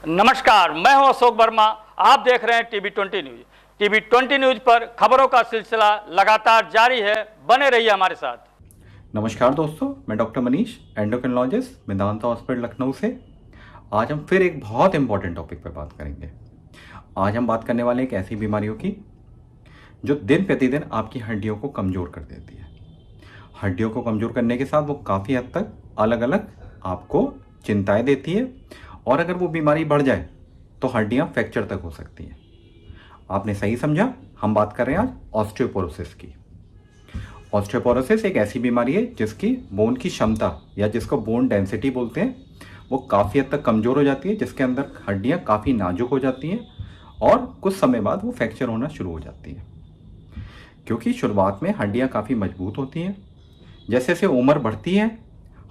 नमस्कार, मैं हूं अशोक वर्मा। आप देख रहे हैं टीवी 20 न्यूज। टीवी 20 न्यूज पर खबरों का सिलसिला लगातार जारी है। बने रहिए हमारे साथ। नमस्कार दोस्तों, मैं doctor Manish, endocrinologist, Medanta hospital Lucknow से। आज हम फिर एक बहुत इंपॉर्टेंट टॉपिक पर बात करेंगे। आज हम बात करने वाले एक ऐसी बीमारियों की जो दिन प्रतिदिन आपकी हड्डियों को कमज़ोर कर देती है। हड्डियों को कमज़ोर करने के साथ वो काफ़ी हद तक अलग अलग आपको चिंताएं देती है, और अगर वो बीमारी बढ़ जाए तो हड्डियां फ्रैक्चर तक हो सकती हैं। आपने सही समझा, हम बात कर रहे हैं आज ऑस्टियोपोरोसिस की। ऑस्टियोपोरोसिस एक ऐसी बीमारी है जिसकी बोन की क्षमता या जिसको बोन डेंसिटी बोलते हैं, वो काफ़ी हद तक कमज़ोर हो जाती है, जिसके अंदर हड्डियां काफ़ी नाजुक हो जाती हैं और कुछ समय बाद वो फ्रैक्चर होना शुरू हो जाती है। क्योंकि शुरुआत में हड्डियां काफ़ी मजबूत होती हैं, जैसे जैसे उम्र बढ़ती है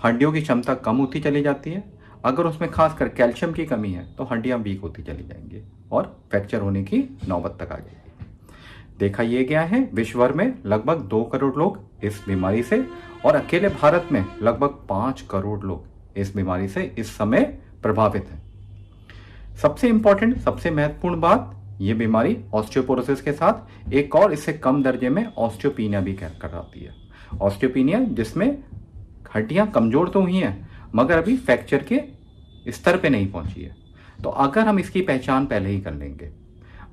हड्डियों की क्षमता कम होती चली जाती है। अगर उसमें खासकर कैल्शियम की कमी है तो हड्डियां वीक होती चली जाएंगी और फ्रैक्चर होने की नौबत तक आ जाएगी। देखा यह गया है विश्व भर में लगभग 2 करोड़ लोग इस बीमारी से, और अकेले भारत में लगभग 5 करोड़ लोग इस बीमारी से इस समय प्रभावित हैं। सबसे इंपॉर्टेंट, सबसे महत्वपूर्ण बात, ये बीमारी ऑस्टियोपोरोसिस के साथ एक और इससे कम दर्जे में ऑस्टियोपीनिया भी कराती है। ऑस्टियोपीनिया जिसमें हड्डियां कमजोर तो हुई हैं मगर अभी फ्रैक्चर के स्तर पे नहीं पहुंची है। तो अगर हम इसकी पहचान पहले ही कर लेंगे,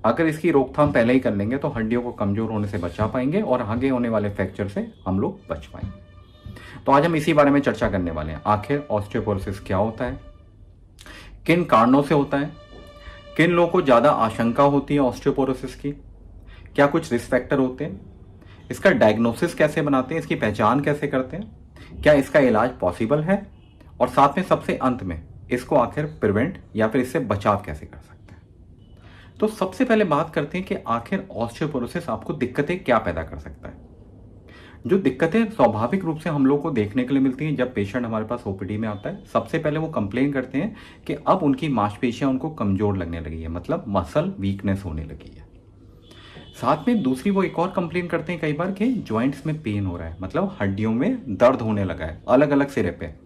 अगर इसकी रोकथाम पहले ही कर लेंगे तो हड्डियों को कमजोर होने से बचा पाएंगे और आगे होने वाले फ्रैक्चर से हम लोग बच पाएंगे। तो आज हम इसी बारे में चर्चा करने वाले हैं। आखिर ऑस्टियोपोरोसिस क्या होता है, किन कारणों से होता है, किन लोगों को ज़्यादा आशंका होती है ऑस्टियोपोरोसिस की, क्या कुछ रिस्क फैक्टर होते हैं, इसका डायग्नोसिस कैसे बनाते हैं, इसकी पहचान कैसे करते हैं, क्या इसका इलाज पॉसिबल है, और साथ में सबसे अंत में इसको आखिर प्रिवेंट या फिर इससे बचाव कैसे कर सकते हैं। तो सबसे पहले बात करते हैं कि आखिर ऑस्टियोपोरोसिस आपको दिक्कतें क्या पैदा कर सकता है। जो दिक्कतें स्वाभाविक रूप से हम लोग को देखने के लिए मिलती हैं जब पेशेंट हमारे पास ओपीडी में आता है, सबसे पहले वो कंप्लेन करते हैं कि अब उनकी मांसपेशियां उनको कमजोर लगने लगी है, मतलब मसल वीकनेस होने लगी है। साथ में दूसरी वो एक और कंप्लेन करते हैं कई बार कि जॉइंट्स में पेन हो रहा है, मतलब हड्डियों में दर्द होने लगा है अलग अलग सिरे पे।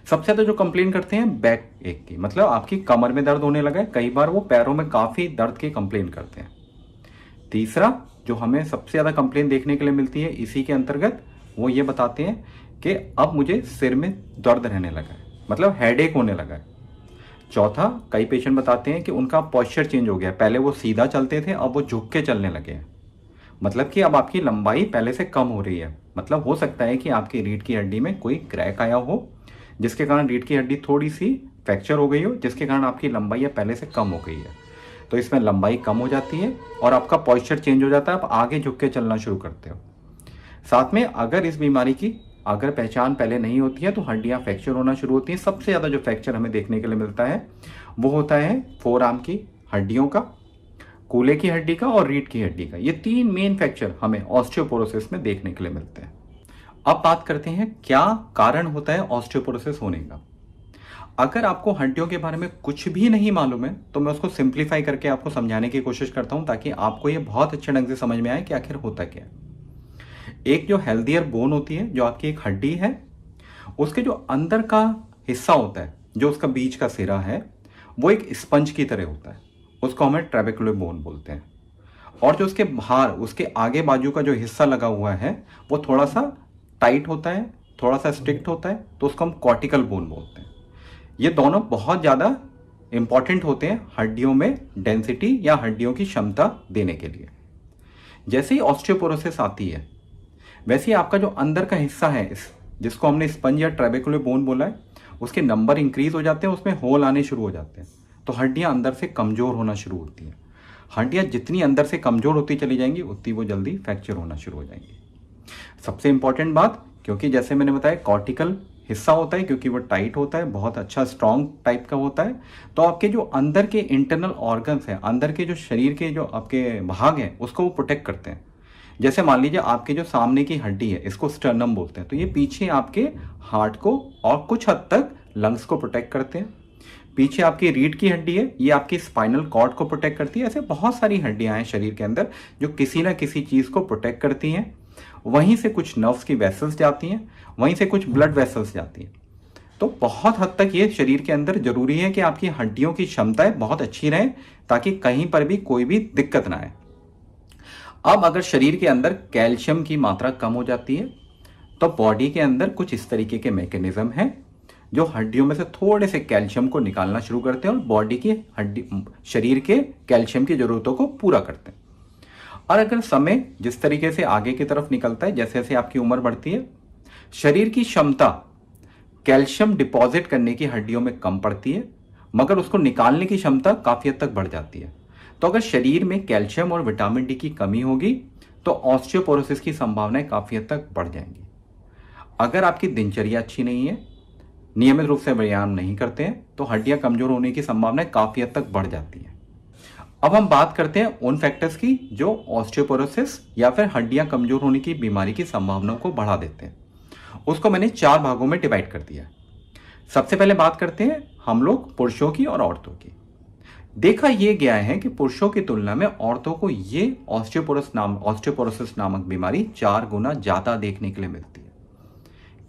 सबसे ज्यादा जो कंप्लेन करते हैं बैक एक की, मतलब आपकी कमर में दर्द होने लगा है, कई बार वो पैरों में काफी दर्द की कंप्लेन करते हैं। तीसरा जो हमें सबसे ज्यादा कंप्लेन देखने के लिए मिलती है इसी के अंतर्गत, वो ये बताते हैं कि अब मुझे सिर में दर्द रहने लगा है, मतलब हेडेक होने लगा है। चौथा, कई पेशेंट बताते हैं कि उनका पॉस्चर चेंज हो गया, पहले वो सीधा चलते थे अब वो झुक के चलने लगे हैं, मतलब कि अब आपकी लंबाई पहले से कम हो रही है। मतलब हो सकता है कि आपकी रीढ़ की हड्डी में कोई क्रैक आया हो जिसके कारण रीढ़ की हड्डी थोड़ी सी फ्रैक्चर हो गई हो, जिसके कारण आपकी लंबाई पहले से कम हो गई है। तो इसमें लंबाई कम हो जाती है और आपका पॉस्चर चेंज हो जाता है, आप आगे झुक के चलना शुरू करते हो। साथ में अगर इस बीमारी की अगर पहचान पहले नहीं होती है तो हड्डियां फ्रैक्चर होना शुरू होती हैं। सबसे ज़्यादा जो फ्रैक्चर हमें देखने के लिए मिलता है वो होता है फोर आर्म की हड्डियों का, कूल्हे की हड्डी का और रीढ़ की हड्डी का। ये 3 मेन फ्रैक्चर हमें ऑस्टियोपोरोसिस में देखने के लिए मिलते हैं। अब बात करते हैं क्या कारण होता है ऑस्टियोपोरोसिस होने का। अगर आपको हड्डियों के बारे में कुछ भी नहीं मालूम है तो मैं उसको सिंप्लीफाई करके आपको समझाने की कोशिश करता हूं ताकि आपको ये बहुत अच्छे ढंग से समझ में आए कि आखिर होता क्या है। एक जो हेल्दियर बोन होती है, जो आपकी एक हड्डी है, उसके जो अंदर का हिस्सा होता है, जो उसका बीच का सिरा है, वो एक स्पंज की तरह होता है, उसको हमें ट्रेबेकुलर बोन बोलते हैं। और जो उसके बाहर, उसके आगे बाजू का जो हिस्सा लगा हुआ है वो थोड़ा सा टाइट होता है, थोड़ा सा स्ट्रिक्ट होता है, तो उसको हम कॉर्टिकल बोन बोलते हैं। ये दोनों बहुत ज़्यादा इंपॉर्टेंट होते हैं हड्डियों में डेंसिटी या हड्डियों की क्षमता देने के लिए। जैसे ही ऑस्टियोपोरोसिस आती है वैसे ही आपका जो अंदर का हिस्सा है, जिसको हमने स्पंज या ट्रेबेकुलर बोन बोला है, उसके नंबर इंक्रीज हो जाते हैं, उसमें होल आने शुरू हो जाते हैं, तो हड्डियां अंदर से कमजोर होना शुरू होती हैं। हड्डियां जितनी अंदर से कमजोर होती चली जाएंगी उतनी वो जल्दी फ्रैक्चर होना शुरू हो जाएंगी। सबसे इंपॉर्टेंट बात, क्योंकि जैसे मैंने बताया कॉर्टिकल हिस्सा होता है, क्योंकि वो टाइट होता है, बहुत अच्छा स्ट्रॉन्ग टाइप का होता है, तो आपके जो अंदर के इंटरनल ऑर्गन्स हैं, अंदर के जो शरीर के जो आपके भाग हैं, उसको वो प्रोटेक्ट करते हैं। जैसे मान लीजिए आपके जो सामने की हड्डी है, इसको स्टर्नम बोलते हैं, तो ये पीछे आपके हार्ट को और कुछ हद तक लंग्स को प्रोटेक्ट करते हैं। पीछे आपकी रीढ़ की हड्डी है, ये आपकी स्पाइनल कॉर्ड को प्रोटेक्ट करती है। ऐसे बहुत सारी हड्डियां हैं शरीर के अंदर जो किसी ना किसी चीज को प्रोटेक्ट करती हैं। वहीं से कुछ नर्व्स की वेसल्स जाती हैं, वहीं से कुछ ब्लड वेसल्स जाती हैं। तो बहुत हद तक ये शरीर के अंदर जरूरी है कि आपकी हड्डियों की क्षमताएं बहुत अच्छी रहें ताकि कहीं पर भी कोई भी दिक्कत ना आए। अब अगर शरीर के अंदर कैल्शियम की मात्रा कम हो जाती है तो बॉडी के अंदर कुछ इस तरीके के मैकेनिज्म हैं जो हड्डियों में से थोड़े से कैल्शियम को निकालना शुरू करते हैं और बॉडी की शरीर के कैल्शियम की जरूरतों को पूरा करते हैं। और अगर समय जिस तरीके से आगे की तरफ निकलता है, जैसे जैसे आपकी उम्र बढ़ती है, शरीर की क्षमता कैल्शियम डिपॉजिट करने की हड्डियों में कम पड़ती है, मगर उसको निकालने की क्षमता काफी हद तक बढ़ जाती है। तो अगर शरीर में कैल्शियम और विटामिन डी की कमी होगी तो ऑस्टियोपोरोसिस की संभावनाएं काफी हद तक बढ़ जाएंगी। अगर आपकी दिनचर्या अच्छी नहीं है, नियमित रूप से व्यायाम नहीं करते हैं, तो हड्डियां कमजोर होने की संभावनाएं काफी हद तक बढ़ जाती है। अब हम बात करते हैं उन फैक्टर्स की जो ऑस्टियोपोरोसिस या फिर हड्डियां कमजोर होने की बीमारी की संभावनाओं को बढ़ा देते हैं। उसको मैंने 4 भागों में डिवाइड कर दिया। सबसे पहले बात करते हैं हम लोग पुरुषों की और औरतों की। देखा यह गया है कि पुरुषों की तुलना में औरतों को ये ऑस्टियोपोरोसिस नामक बीमारी 4 गुना ज्यादा देखने के लिए मिलती है।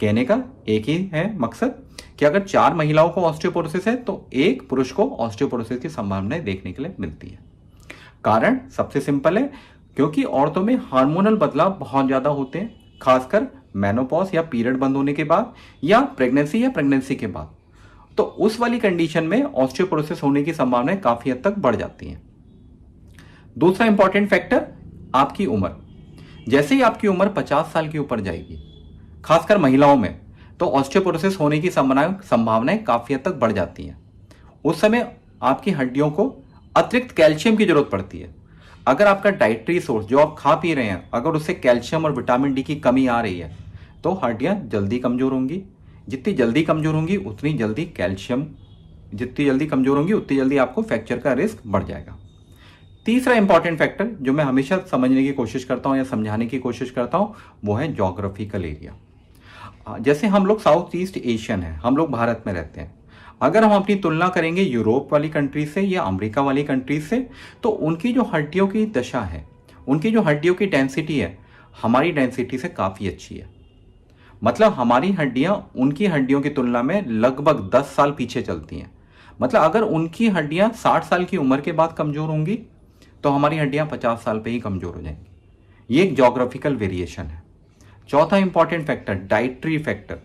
कहने का एक ही है मकसद कि अगर 4 महिलाओं को ऑस्टियोपोरोसिस है तो 1 पुरुष को ऑस्टियोपोरोसिस की संभावनाएं देखने के लिए मिलती है। कारण सबसे सिंपल है, क्योंकि औरतों में हार्मोनल बदलाव बहुत ज्यादा होते हैं, खासकर मेनोपॉज या पीरियड बंद होने के बाद या प्रेगनेंसी के बाद। तो उस वाली कंडीशन में ऑस्टियोपोरोसिस होने की संभावनाएं काफी हद तक बढ़ जाती हैं। दूसरा इंपॉर्टेंट फैक्टर आपकी उम्र। जैसे ही आपकी उम्र 50 साल के ऊपर जाएगी, खासकर महिलाओं में, तो ऑस्टियोपोरोसिस होने की संभावनाएं काफी हद तक बढ़ जाती हैं। उस समय आपकी हड्डियों को अतिरिक्त कैल्शियम की जरूरत पड़ती है। अगर आपका डाइटरी सोर्स जो आप खा पी रहे हैं, अगर उससे कैल्शियम और विटामिन डी की कमी आ रही है तो हड्डियां जल्दी कमजोर होंगी। जितनी जल्दी कमजोर होंगी उतनी जल्दी कमजोर होंगी उतनी जल्दी आपको फ्रैक्चर का रिस्क बढ़ जाएगा। तीसरा इंपॉर्टेंट फैक्टर जो मैं हमेशा समझने की कोशिश करता हूं या समझाने की कोशिश करता हूं वो है ज्योग्राफिकल एरिया। जैसे हम लोग साउथ ईस्ट एशियन है, हम लोग भारत में रहते हैं। अगर हम अपनी तुलना करेंगे यूरोप वाली कंट्री से या अमेरिका वाली कंट्री से, तो उनकी जो हड्डियों की दशा है, उनकी जो हड्डियों की डेंसिटी है, हमारी डेंसिटी से काफी अच्छी है। मतलब हमारी हड्डियां उनकी हड्डियों की तुलना में लगभग 10 साल पीछे चलती हैं। मतलब अगर उनकी हड्डियां 60 साल की उम्र के बाद कमजोर होंगी तो हमारी हड्डियां 50 साल पे ही कमजोर हो जाएंगी। ये एक ज्योग्राफिकल वेरिएशन है। चौथा इंपॉर्टेंट फैक्टर डाइटरी फैक्टर।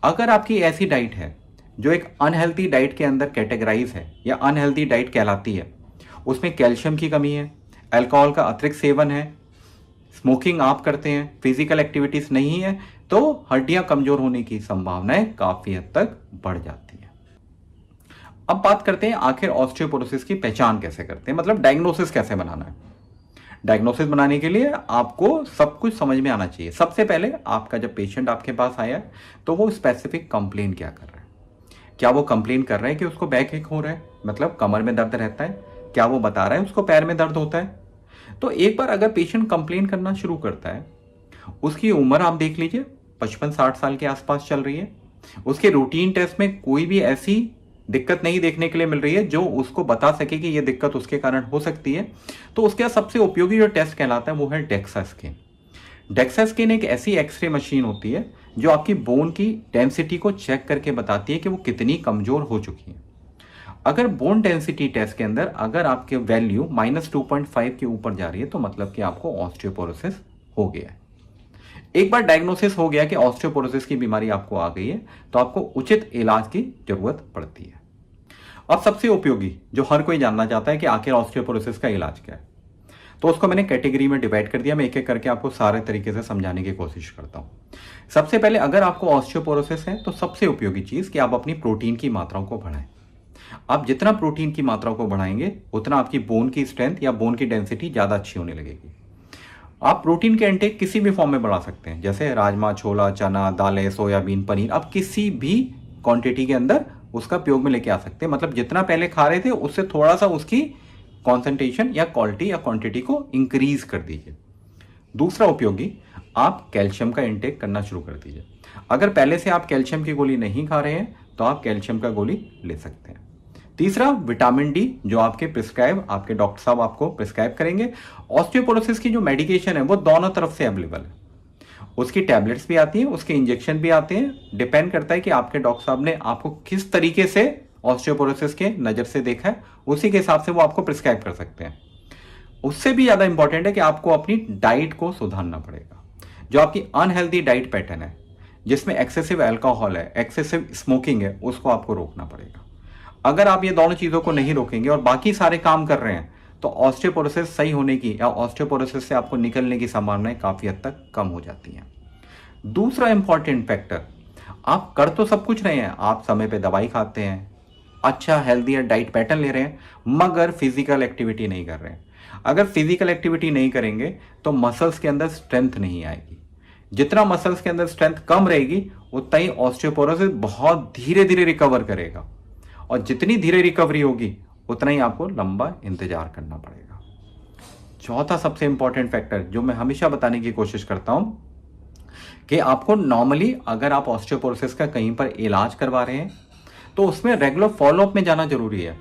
अगर आपकी ऐसी डाइट है जो एक अनहेल्थी डाइट के अंदर कैटेगराइज है या अनहेल्थी डाइट कहलाती है, उसमें कैल्शियम की कमी है, अल्कोहल का अतिरिक्त सेवन है, स्मोकिंग आप करते हैं, फिजिकल एक्टिविटीज नहीं है, तो हड्डियां कमजोर होने की संभावनाएं काफी हद तक बढ़ जाती है। अब बात करते हैं आखिर ऑस्टियोपोरोसिस की पहचान कैसे करते हैं, मतलब डायग्नोसिस कैसे बनाना है। डायग्नोसिस बनाने के लिए आपको सब कुछ समझ में आना चाहिए। सबसे पहले आपका जब पेशेंट आपके पास आया तो वो स्पेसिफिक कंप्लेन क्या कर रहा है। क्या वो कंप्लेन कर रहा है कि उसको बैक एक हो रहा है, मतलब कमर में दर्द रहता है? क्या वो बता रहा है उसको पैर में दर्द होता है? तो एक बार अगर पेशेंट कंप्लेन करना शुरू करता है, उसकी उम्र आप देख लीजिए 55-60 साल के आसपास चल रही है, उसके रूटीन टेस्ट में कोई भी ऐसी दिक्कत नहीं देखने के लिए मिल रही है जो उसको बता सके कि यह दिक्कत उसके कारण हो सकती है, तो उसके सबसे उपयोगी जो टेस्ट कहलाता है वो है डेक्सा स्कैन। डेक्सा स्कैन एक ऐसी एक्सरे मशीन होती है जो आपकी बोन की डेंसिटी को चेक करके बताती है कि वो कितनी कमजोर हो चुकी है। अगर बोन डेंसिटी टेस्ट के अंदर अगर आपके वैल्यू -2.5 के ऊपर जा रही है तो मतलब कि आपको ऑस्टियोपोरोसिस हो गया है। एक बार डायग्नोसिस हो गया कि ऑस्टियोपोरोसिस की बीमारी आपको आ गई है तो आपको उचित इलाज की जरूरत पड़ती है। अब सबसे उपयोगी जो हर कोई जानना चाहता है कि आखिर ऑस्टियोपोरोसिस का इलाज क्या है, तो उसको मैंने कैटेगरी में डिवाइड कर दिया। मैं एक एक करके आपको सारे तरीके से समझाने की कोशिश करता हूं। सबसे पहले अगर आपको ऑस्टियोपोरोसिस है तो सबसे उपयोगी चीज कि आप अपनी प्रोटीन की मात्राओं को बढ़ाएं। आप जितना प्रोटीन की मात्रा को बढ़ाएंगे उतना आपकी बोन की स्ट्रेंथ या बोन की डेंसिटी ज्यादा अच्छी होने लगेगी। आप प्रोटीन के इंटेक किसी भी फॉर्म में बढ़ा सकते हैं, जैसे राजमा, छोला, चना, दालें, सोयाबीन, पनीर। आप किसी भी क्वांटिटी के अंदर उसका उपयोग में लेके आ सकते हैं। मतलब जितना पहले खा रहे थे उससे थोड़ा सा उसकी कॉन्सेंट्रेशन या क्वालिटी या क्वांटिटी को इंक्रीज कर दीजिए। दूसरा उपयोगी, आप कैल्शियम का इंटेक करना शुरू कर दीजिए। अगर पहले से आप कैल्शियम की गोली नहीं खा रहे हैं तो आप कैल्शियम का गोली ले सकते हैं। तीसरा, विटामिन डी जो आपके डॉक्टर साहब आपको प्रिस्क्राइब करेंगे। ऑस्टियोपोरोसिस की जो मेडिकेशन है वो दोनों तरफ से अवेलेबल है। उसकी टैबलेट्स भी आती हैं, उसके इंजेक्शन भी आते हैं। डिपेंड करता है कि आपके डॉक्टर साहब ने आपको किस तरीके से ऑस्टियोपोरोसिस के नज़र से देखा है, उसी के हिसाब से वो आपको प्रिस्क्राइब कर सकते हैं। उससे भी ज़्यादा इंपॉर्टेंट है कि आपको अपनी डाइट को सुधारना पड़ेगा। जो आपकी अनहेल्दी डाइट पैटर्न है, जिसमें एक्सेसिव अल्कोहल है, एक्सेसिव स्मोकिंग है, उसको आपको रोकना पड़ेगा। अगर आप ये दोनों चीज़ों को नहीं रोकेंगे और बाकी सारे काम कर रहे हैं, तो ऑस्टियोपोरोसिस सही होने की या ऑस्टियोपोरोसिस से आपको निकलने की संभावनाएं काफ़ी हद तक कम हो जाती हैं। दूसरा इंपॉर्टेंट फैक्टर, आप कर तो सब कुछ रहे हैं, आप समय पे दवाई खाते हैं, अच्छा हेल्दी डाइट पैटर्न ले रहे हैं, मगर फिजिकल एक्टिविटी नहीं कर रहे हैं। अगर फिजिकल एक्टिविटी नहीं करेंगे तो मसल्स के अंदर स्ट्रेंथ नहीं आएगी। जितना मसल्स के अंदर स्ट्रेंथ कम रहेगी, उतना ही ऑस्टियोपोरोसिस बहुत धीरे धीरे रिकवर करेगा, और जितनी धीरे रिकवरी होगी उतना ही आपको लंबा इंतजार करना पड़ेगा। चौथा सबसे इंपॉर्टेंट फैक्टर जो मैं हमेशा बताने की कोशिश करता हूं, कि आपको नॉर्मली अगर आप ऑस्टियोपोरोसिस का कहीं पर इलाज करवा रहे हैं तो उसमें रेगुलर फॉलोअप में जाना जरूरी है।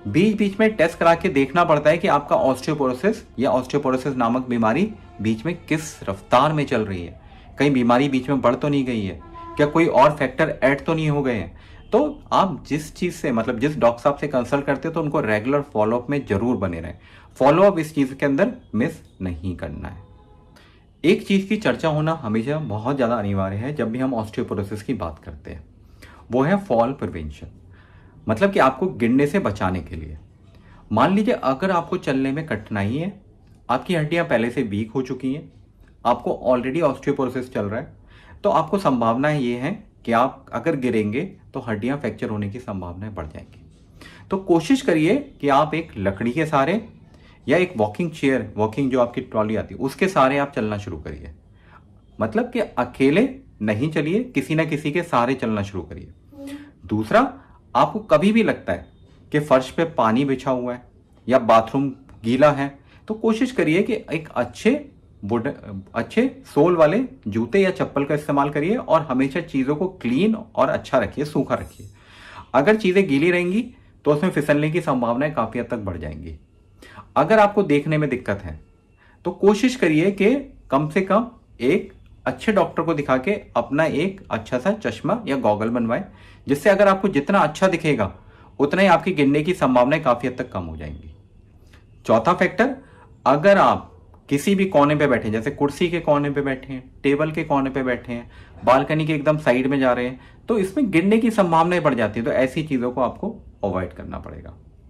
बीच बीच में टेस्ट करा के देखना पड़ता है कि आपका ऑस्टियोपोरोसिस या ऑस्टियोपोरोसिस नामक बीमारी बीच में किस रफ्तार में चल रही है। कहीं बीमारी बीच में बढ़ तो नहीं गई है, क्या कोई और फैक्टर ऐड तो नहीं हो गए हैं। तो आप जिस चीज़ से मतलब जिस डॉक्टर साहब से कंसल्ट करते हो तो उनको रेगुलर फॉलोअप में जरूर बने रहें। फॉलोअप इस चीज़ के अंदर मिस नहीं करना है। एक चीज़ की चर्चा होना हमेशा बहुत ज़्यादा अनिवार्य है जब भी हम ऑस्टियोपोरोसिस की बात करते हैं, वो है फॉल प्रिवेंशन। मतलब कि आपको गिरने से बचाने के लिए। मान लीजिए अगर आपको चलने में कठिनाई है, आपकी हड्डियां पहले से वीक हो चुकी हैं, आपको ऑलरेडी ऑस्टियोपोरोसिस चल रहा है, तो आपको संभावनाएं ये हैं कि आप अगर गिरेंगे तो हड्डियां फ्रैक्चर होने की संभावनाएं बढ़ जाएंगी। तो कोशिश करिए कि आप एक लकड़ी के सहारे या एक वॉकिंग चेयर, वॉकिंग जो आपकी ट्रॉली आती है, उसके सहारे आप चलना शुरू करिए। मतलब कि अकेले नहीं चलिए, किसी ना किसी के सहारे चलना शुरू करिए। दूसरा, आपको कभी भी लगता है कि फर्श पे पानी बिछा हुआ है या बाथरूम गीला है, तो कोशिश करिए कि एक अच्छे सोल वाले जूते या चप्पल का इस्तेमाल करिए और हमेशा चीज़ों को क्लीन और अच्छा रखिए, सूखा रखिए। अगर चीज़ें गीली रहेंगी तो उसमें फिसलने की संभावनाएं काफ़ी हद तक बढ़ जाएंगी। अगर आपको देखने में दिक्कत है तो कोशिश करिए कि कम से कम एक अच्छे डॉक्टर को दिखा के अपना एक अच्छा सा चश्मा या गॉगल बनवाएं, जिससे अगर आपको जितना अच्छा दिखेगा उतना ही आपकी गिरने की संभावनाएं काफ़ी हद तक कम हो जाएंगी। चौथा फैक्टर, अगर आप किसी भी कोने पे बैठे हैं, जैसे कुर्सी के कोने पे बैठे हैं, टेबल के कोने पे बैठे हैं, बालकनी के एकदम साइड में जा रहे हैं, तो इसमें गिरने की संभावनाएं बढ़ जाती है। तो ऐसी चीज़ों को आपको अवॉइड करना पड़ेगा।